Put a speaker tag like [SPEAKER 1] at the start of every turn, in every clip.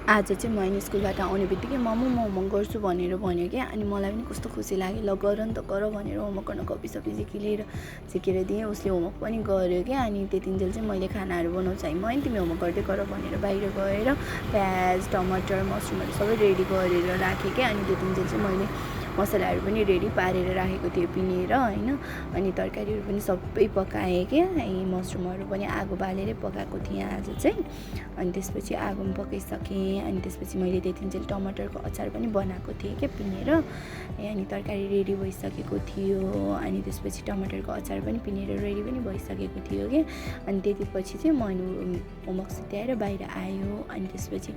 [SPEAKER 1] आज चाहिँ मैले स्कुलबाट आउने बित्तिकै मम्मी म होमवर्क गर्छु भनेर भन्यो क्या। अनि मलाई पनि कस्तो खुसी लाग्यो, ल गर नि त गर भनेर होमवर्क गर्न कपी-सपी झिकेर दिएँ। उसले होमवर्क पनि गर्यो क्या। अनि त्यतिन्जेल चाहिँ मैले खानाहरू बनाउँछु है, मैले तिमी होमवर्क गर्दै गर भनेर बाहिर गएर प्याज टमाटर मसरुमहरू सबै रेडी गरेर राखेँ क्या। अनि त्यतिन्जेल चाहिँ मैले मसलाहरू पनि रेडी पारेर राखेको थिएँ पिनेर होइन। अनि तरकारीहरू पनि सबै पकाएँ क्या। मसरुमहरू पनि आगो बालेरै पकाएको थिएँ आज चाहिँ। अनि त्यसपछि आगोमा पकाइसकेँ। अनि त्यसपछि मैले त्यतिन्जेल टमाटरको अचार पनि बनाएको थिएँ क्या पिनेर। अनि तरकारी रेडी भइसकेको थियो। अनि त्यसपछि टमाटरको अचार पनि पिनेर रेडी पनि भइसकेको थियो क्या। अनि त्यतिपछि चाहिँ मैले होमवर्क सिद्ध्याएर बाहिर आयो। अनि त्यसपछि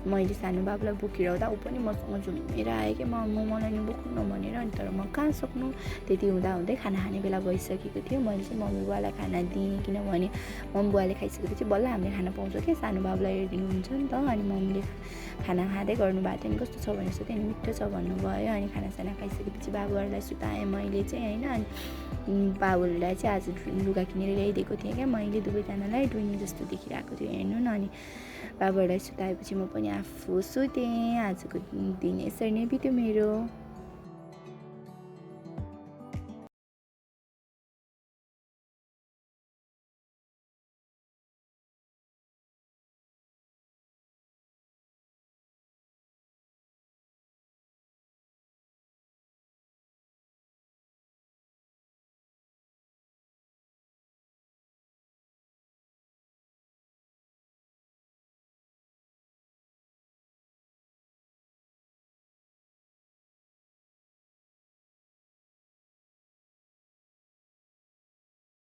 [SPEAKER 1] मैले सानो बाबुलाई बोकेर आउँदा ऊ पनि मसँग झुमेर आयो क्या, मलाई नि बोक्नु भनेर। अनि तर म कहाँ सक्नु, त्यति हुँदै खाना खाने बेला भइसकेको थियो। मैले चाहिँ मम्मी बुवालाई खाना दिएँ, किनभने मम्मी बुवाले खाइसकेपछि बल्ल हामीले खाना पाउँछ क्या, सानो बाबुलाई हेरिदिनुहुन्छ नि त। अनि मम्मीले खाना खाँदै गर्नुभएको थियो, अनि कस्तो छ भनेर सोधेँ, अनि मिठो छ भन्नुभयो। अनि खानासाना खाइसकेपछि बाबुहरूलाई सुताएँ मैले चाहिँ होइन। अनि बाबुहरूलाई चाहिँ आज लुगा किनेर ल्याइदिएको थिएँ क्या मैले, दुवैजनालाई डुइनी जस्तो देखिरहेको थियो हेर्नु न। अनि बाबुहरूलाई सुताएपछि म पनि आफू सुतेँ। आजको दिन यसरी नै बित्यो मेरो।